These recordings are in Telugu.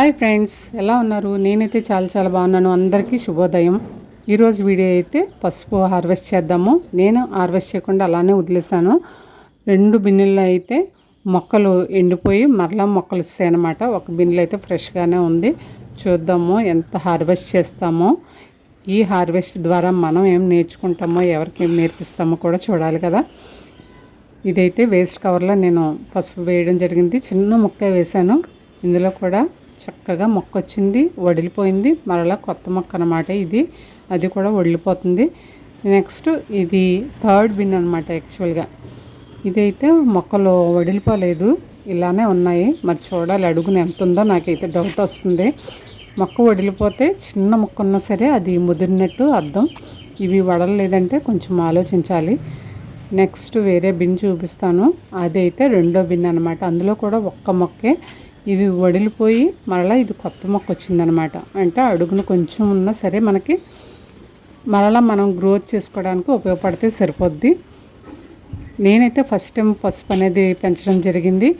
హాయ్ ఫ్రెండ్స్, ఎలా ఉన్నారు? నేనైతే చాలా బాగున్నాను. అందరికీ శుభోదయం. ఈరోజు వీడియో అయితే పసుపు హార్వెస్ట్ చేద్దాము. నేను హార్వెస్ట్ చేయకుండా అలానే వదిలేసాను. 2 బిన్నెల్లో అయితే మొక్కలు ఎండిపోయి మరలా మొక్కలు ఇస్తాయి అన్నమాట. ఒక బిన్నెలో అయితే ఫ్రెష్గానే ఉంది. చూద్దాము ఎంత హార్వెస్ట్ చేస్తామో. ఈ హార్వెస్ట్ ద్వారా మనం ఏం నేర్చుకుంటామో, ఎవరికి ఏం నేర్పిస్తామో కూడా చూడాలి కదా. ఇదైతే వేస్ట్ కవర్లో నేను పసుపు వేయడం జరిగింది. చిన్న మొక్క వేసాను. ఇందులో కూడా చక్కగా మొక్క వచ్చింది, వడిలిపోయింది. మరలా కొత్త మొక్క అన్నమాట ఇది. అది కూడా వడిలిపోతుంది. నెక్స్ట్ ఇది 3rd బిన్ అనమాట. యాక్చువల్గా ఇదైతే మొక్కలు వడిలిపోలేదు, ఇలానే ఉన్నాయి. మరి చూడాలి, అడుగున ఎంత ఉందో నాకైతే డౌట్ వస్తుంది. మొక్క వడిలిపోతే చిన్న మొక్క ఉన్నా సరే అది ముదిరినట్టు అర్థం. ఇవి వడలేదంటే కొంచెం ఆలోచించాలి. నెక్స్ట్ వేరే బిన్ చూపిస్తాను. అదైతే 2వ బిన్ అనమాట. అందులో కూడా ఒక్క మొక్కే. ఇది వడిలిపోయి మరలా ఇది కొత్త మొక్క వచ్చిందనమాట. అంటే అడుగున కొంచెం ఉన్నా సరే మనకి మరలా మనం గ్రోత్ చేసుకోవడానికి ఉపయోగపడితే సరిపోద్ది. నేనైతే ఫస్ట్ టైం పసుపు అనేది పెంచడం జరిగింది.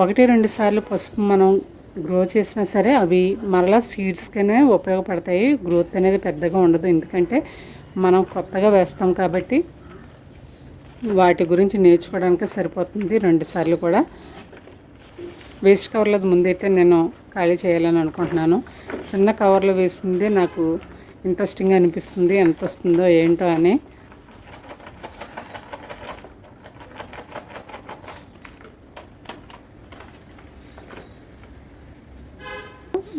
1-2 సార్లు పసుపు మనం గ్రో చేసినా సరే అవి మరలా సీడ్స్కనే ఉపయోగపడతాయి. గ్రోత్ అనేది పెద్దగా ఉండదు, ఎందుకంటే మనం కొత్తగా వేస్తాం కాబట్టి వాటి గురించి నేర్చుకోవడానికి సరిపోతుంది. 2 సార్లు కూడా వేస్ట్ కవర్లో ముందైతే నేను ఖాళీ చేయాలని అనుకుంటున్నాను. చిన్న కవర్లో వేసింది నాకు ఇంట్రెస్టింగ్గా అనిపిస్తుంది, ఎంత వస్తుందో ఏంటో అని.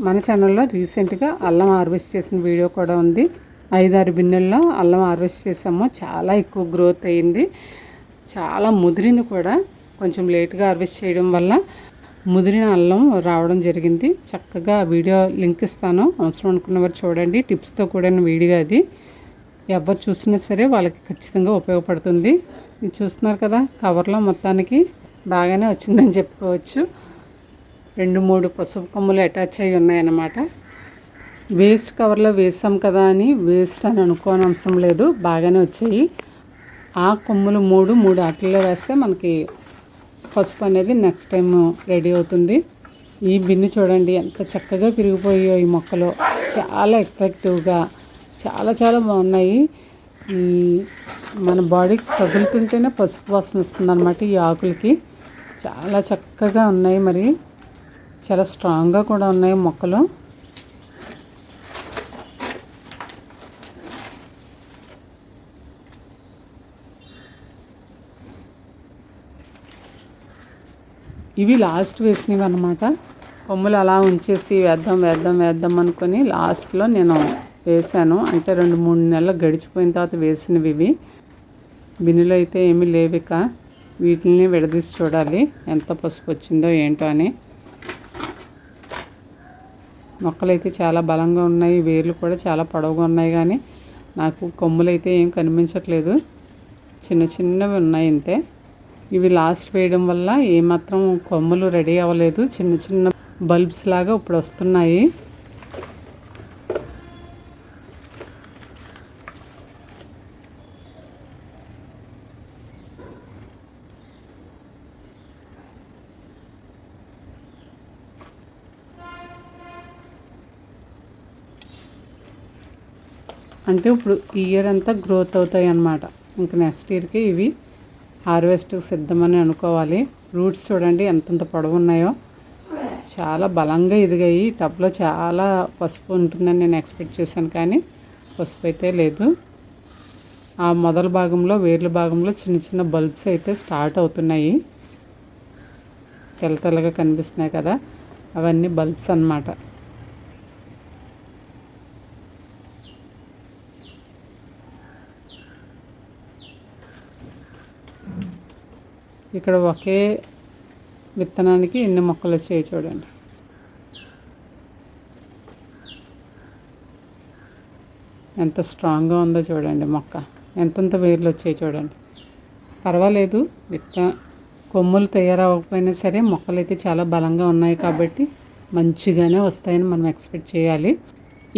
మన ఛానల్లో రీసెంట్గా అల్లం హార్వెస్ట్ చేసిన వీడియో కూడా ఉంది. 5-6 బిన్నెల్లో అల్లం హార్వెస్ట్ చేసాము. చాలా ఎక్కువ గ్రోత్ అయ్యింది, చాలా ముదిరింది కూడా. కొంచెం లేట్గా హార్వెస్ట్ చేయడం వల్ల ముదిరిన అల్లం రావడం జరిగింది. చక్కగా వీడియో లింక్ ఇస్తాను, అవసరం అనుకున్నవారు చూడండి. టిప్స్తో కూడిన వీడియో అది. ఎవరు చూసినా సరే వాళ్ళకి ఖచ్చితంగా ఉపయోగపడుతుంది. ఇది చూస్తున్నారు కదా, కవర్లో మొత్తానికి బాగానే వచ్చిందని చెప్పుకోవచ్చు. 2-3 పసుపు కొమ్ములు అటాచ్ అయ్యి ఉన్నాయన్నమాట. వేస్ట్ కవర్లో వేసాం కదా అని వేస్ట్ అని అనుకోని అవసరం లేదు, బాగానే వచ్చాయి. ఆ కొమ్ములు 3 వాటిల్లో వేస్తే మనకి పసుపు అనేది నెక్స్ట్ టైం రెడీ అవుతుంది. ఈ బిన్ను చూడండి ఎంత చక్కగా పెరిగిపోయాయో ఈ మొక్కలు. చాలా అట్రాక్టివ్గా చాలా బాగున్నాయి. ఈ మన బాడీకి తగులుతుంటేనే పసుపు వాసన వస్తుంది అన్నమాట ఈ ఆకులకి. చాలా చక్కగా ఉన్నాయి, మరి చాలా స్ట్రాంగ్గా కూడా ఉన్నాయి మొక్కలు. ఇవి లాస్ట్ వేసినవి అన్నమాట. కొమ్ములు అలా ఉంచేసి వేద్దాం అనుకొని లాస్ట్లో నేను వేసాను. అంటే 2-3 నెలలు గడిచిపోయిన తర్వాత వేసినవి ఇవి. బిన్నులో అయితే ఏమీ లేవిక. వీటిని విడదీసి చూడాలి ఎంత పసుపు వచ్చిందో ఏంటో అని. మొక్కలు అయితే చాలా బలంగా ఉన్నాయి, వేర్లు కూడా చాలా పొడవుగా ఉన్నాయి, కానీ నాకు కొమ్ములు అయితే ఏం కనిపించట్లేదు. చిన్నవి ఉన్నాయి ఇంతే. ఇవి లాస్ట్ వేయడం వల్ల ఏమాత్రం కొమ్మలు రెడీ అవ్వలేదు. చిన్న బల్బ్స్ లాగా ఇప్పుడు వస్తున్నాయి. అంటే ఇప్పుడు ఈ ఇయర్ అంతా గ్రోత్ అవుతాయి అన్నమాట. ఇంకా నెక్స్ట్ ఇయర్కి ఇవి హార్వెస్ట్కి సిద్ధమని అనుకోవాలి. రూట్స్ చూడండి ఎంతంత పొడవు ఉన్నాయో, చాలా బలంగా ఎదిగాయి. టబ్లో చాలా పసుపు ఉంటుందని నేను ఎక్స్పెక్ట్ చేశాను, కానీ పసుపు అయితే లేదు. ఆ మొదల భాగంలో, వేర్ల భాగంలో చిన్న బల్బ్స్ అయితే స్టార్ట్ అవుతున్నాయి. తెల్లగా కనిపిస్తున్నాయి కదా, అవన్నీ బల్బ్స్ అన్నమాట. ఇక్కడ ఒకే విత్తనానికి ఎన్ని మొక్కలు వచ్చాయి చూడండి. ఎంత స్ట్రాంగ్గా ఉందో చూడండి మొక్క. ఎంతంత వేర్లు వచ్చాయి చూడండి. పర్వాలేదు, కొమ్ములు తయారవ్వకపోయినా సరే మొక్కలు అయితే చాలా బలంగా ఉన్నాయి కాబట్టి మంచిగానే వస్తాయని మనం ఎక్స్పెక్ట్ చేయాలి.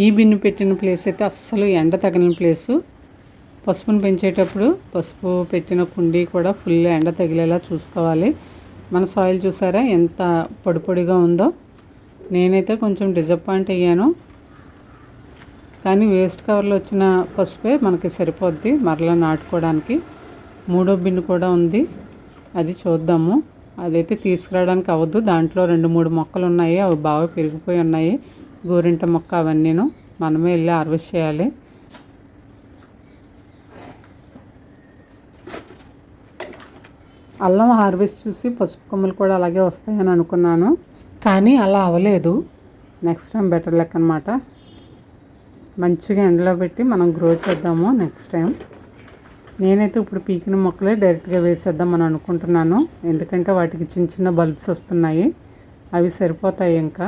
ఈ బిన్ను పెట్టిన ప్లేస్ అయితే అస్సలు ఎండ తగిలిన ప్లేసు. పసుపును పెంచేటప్పుడు పసుపు పెట్టిన కుండీ కూడా ఫుల్ ఎండ తగిలేలా చూసుకోవాలి. మన సాయిల్ చూసారా ఎంత పొడి పొడిగా ఉందో. నేనైతే కొంచెం డిసప్పాయింట్ అయ్యాను, కానీ వేస్ట్ కవర్లో వచ్చిన పసుపే మనకి సరిపోద్ది మరలా నాటుకోవడానికి. మూడో బిన్ను కూడా ఉంది, అది చూద్దాము. అదైతే తీసుకురావడానికి అవ్వదు, దాంట్లో 2-3 మొక్కలు ఉన్నాయి, అవి బాగా పెరిగిపోయి ఉన్నాయి. గోరింట మొక్క అవన్నీను మనమే వెళ్ళి హార్వెస్ట్ చేయాలి. అల్లం హార్వెస్ట్ చూసి పసుపు కొమ్మలు కూడా అలాగే వస్తాయని అనుకున్నాను, కానీ అలా అవ్వలేదు. నెక్స్ట్ టైం బెటర్ లెక్క అనమాట. మంచిగా ఎండలో పెట్టి మనం గ్రో చేద్దాము నెక్స్ట్ టైం. నేనైతే ఇప్పుడు పీకిన మొక్కలే డైరెక్ట్గా వేసేద్దాం అని అనుకుంటున్నాను, ఎందుకంటే వాటికి చిన్న చిన్న బల్బ్స్ వస్తున్నాయి, అవి సరిపోతాయి. ఇంకా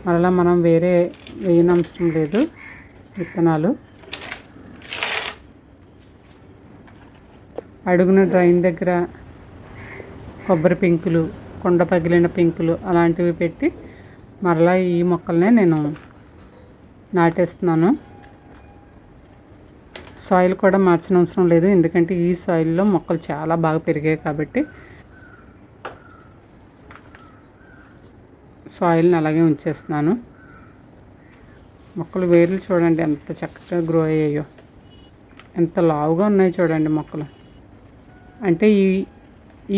మరలా మనం వేరే వేయనవసరం లేదు విత్తనాలు. అడుగున డ్రైన్ దగ్గర కొబ్బరి పెంకులు, కొండ పగిలిన పెంకులు అలాంటివి పెట్టి మరలా ఈ మొక్కలనే నేను నాటేస్తున్నాను. సాయిల్ కూడా మార్చనవసరం లేదు, ఎందుకంటే ఈ సాయిల్లో మొక్కలు చాలా బాగా పెరిగాయి కాబట్టి సాయిల్ని అలాగే ఉంచేస్తున్నాను. మొక్కలు వేర్లు చూడండి ఎంత చక్కగా గ్రో అయ్యాయో, ఎంత లావుగా ఉన్నాయి చూడండి మొక్కలు. అంటే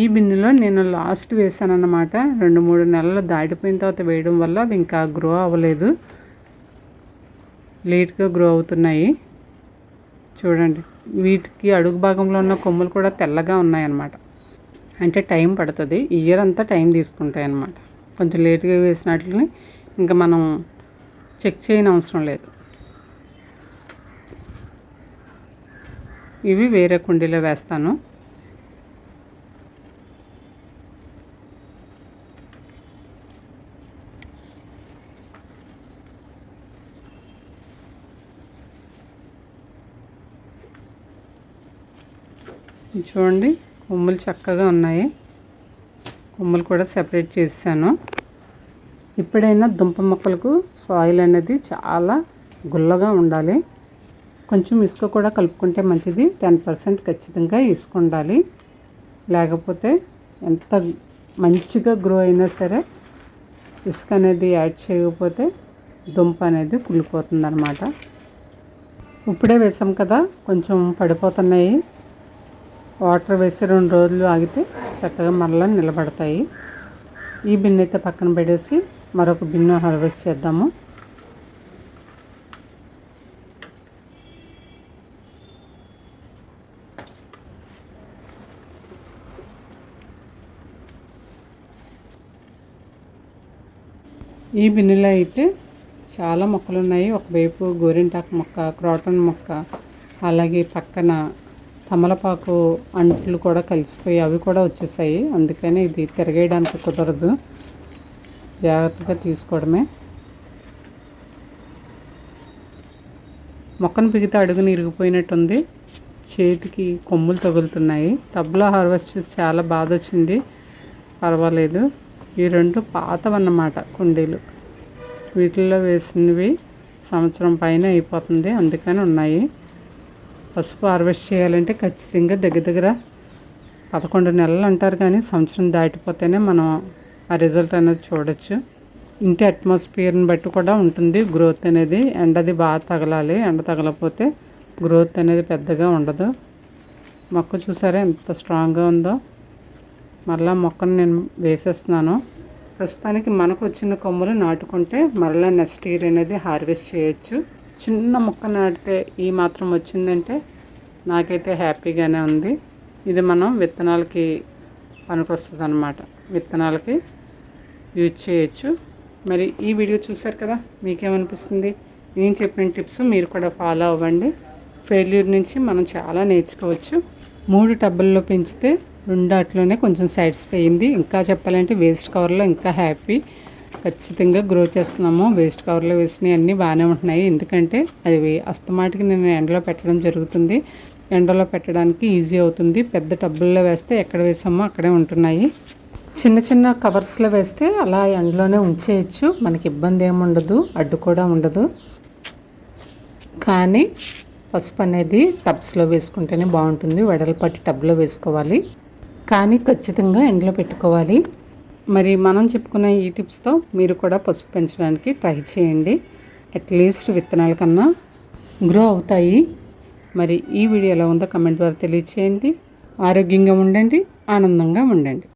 ఈ బిన్నులో నేను లాస్ట్ వేసాను అన్నమాట. 2-3 నెలలు దాటిపోయిన తర్వాత వేయడం వల్ల అవి ఇంకా గ్రో అవ్వలేదు, లేట్గా గ్రో అవుతున్నాయి. చూడండి, వీటికి అడుగు భాగంలో ఉన్న కొమ్మలు కూడా తెల్లగా ఉన్నాయన్నమాట. అంటే టైం పడుతుంది, ఇయర్ అంతా టైం తీసుకుంటాయి అన్నమాట. కొంచెం లేట్గా వేసినట్లని ఇంకా మనం చెక్ చేయని అవసరం లేదు. ఇవి వేరే కుండీలో వేస్తాను. చూడండి, కొమ్మలు చక్కగా ఉన్నాయి, కొమ్మలు కూడా సెపరేట్ చేసాను. ఎప్పుడైనా దుంప మొక్కలకు సాయిల్ అనేది చాలా గుల్లగా ఉండాలి. కొంచెం ఇసుక కూడా కలుపుకుంటే మంచిది, 10% ఖచ్చితంగా ఇసుక ఉండాలి. లేకపోతే ఎంత మంచిగా గ్రో అయినా సరే ఇసుక అనేది యాడ్ చేయకపోతే దుంప అనేది కుళ్ళిపోతుంది అన్నమాట. ఇప్పుడే వేసాం కదా, కొంచెం పడిపోతున్నాయి. వాటర్ వేసి 2 రోజులు ఆగితే చక్కగా మరలా నిలబడతాయి. ఈ బిన్ను అయితే పక్కన పెట్టేసి మరొక బిన్ను హార్వెస్ట్ చేద్దాము. ఈ బిన్నులో అయితే చాలా మొక్కలు ఉన్నాయి. ఒకవైపు గోరింటాకు మొక్క, క్రాటన్ మొక్క, అలాగే పక్కన తమలపాకు అంట్లు కూడా కలిసిపోయి అవి కూడా వచ్చేసాయి. అందుకని ఇది తిరగేయడానికి కుదరదు, జాగ్రత్తగా తీసుకోవడమే. మొక్కను పిగితే అడుగుని ఇరిగిపోయినట్టుంది, చేతికి కొమ్ములు తగులుతున్నాయి. టబ్లో హార్వెస్ట్ చూసి చాలా బాధ వచ్చింది, పర్వాలేదు. ఈ 2 పాతవన్నమాట కుండీలు, వీటిల్లో వేసినవి సంవత్సరం పైన అయిపోతుంది, అందుకని ఉన్నాయి. పసుపు హార్వెస్ట్ చేయాలంటే ఖచ్చితంగా దగ్గర 11 నెలలు అంటారు, కానీ సంవత్సరం దాటిపోతేనే మనం ఆ రిజల్ట్ అనేది చూడొచ్చు. ఇంటి అట్మాస్ఫియర్ని బట్టి కూడా ఉంటుంది గ్రోత్ అనేది. ఎండది బాగా తగలాలి, ఎండ తగలకపోతే గ్రోత్ అనేది పెద్దగా ఉండదు. మొక్క చూసారా ఎంత స్ట్రాంగ్గా ఉందో. మరలా మొక్కను నేను వేసేస్తున్నాను. ప్రస్తుతానికి మనకు వచ్చిన కొమ్మలు నాటుకుంటే మరలా నెక్స్ట్ ఇయర్ అనేది హార్వెస్ట్ చేయొచ్చు. చిన్న మొక్క నాటితే ఈ మాత్రం వచ్చిందంటే నాకైతే హ్యాపీగానే ఉంది. ఇది మనం విత్తనాలకి పనికొస్తుంది అన్నమాట, విత్తనాలకి యూజ్ చేయొచ్చు. మరి ఈ వీడియో చూసారు కదా, మీకేమనిపిస్తుంది? నేను చెప్పిన టిప్స్ మీరు కూడా ఫాలో అవ్వండి. ఫెయిల్యూర్ నుంచి మనం చాలా నేర్చుకోవచ్చు. 3 టబ్బుల్లో పెంచితే 2 వాటిలోనే కొంచెం సాటిస్ఫై అయింది. ఇంకా చెప్పాలంటే వేస్ట్ కవర్లో ఇంకా హ్యాపీ, ఖచ్చితంగా గ్రో చేస్తున్నాము. వేస్ట్ కవర్లో వేసినవి అన్నీ బాగానే ఉంటున్నాయి, ఎందుకంటే అది అస్తమాటికి నేను ఎండలో పెట్టడం జరుగుతుంది. ఎండలో పెట్టడానికి ఈజీ అవుతుంది. పెద్ద టబ్బుల్లో వేస్తే ఎక్కడ వేసామో అక్కడే ఉంటున్నాయి. చిన్న చిన్న కవర్స్లో వేస్తే అలా ఎండలోనే ఉంచేయచ్చు, మనకి ఇబ్బంది ఏమి ఉండదు, అడ్డు కూడా ఉండదు. కానీ పసుపు అనేది టబ్స్లో వేసుకుంటేనే బాగుంటుంది, వెడల్పాటి టబ్లో వేసుకోవాలి. కానీ ఖచ్చితంగా ఎండలో పెట్టుకోవాలి. మరి మనం చెప్పుకున్న ఈ టిప్స్తో మీరు కూడా పసుపు పెంచడానికి ట్రై చేయండి. అట్లీస్ట్ విత్తనాల కన్నా గ్రో అవుతాయి. మరి ఈ వీడియో ఎలా ఉందో కమెంట్ ద్వారా తెలియచేయండి. ఆరోగ్యంగా ఉండండి, ఆనందంగా ఉండండి.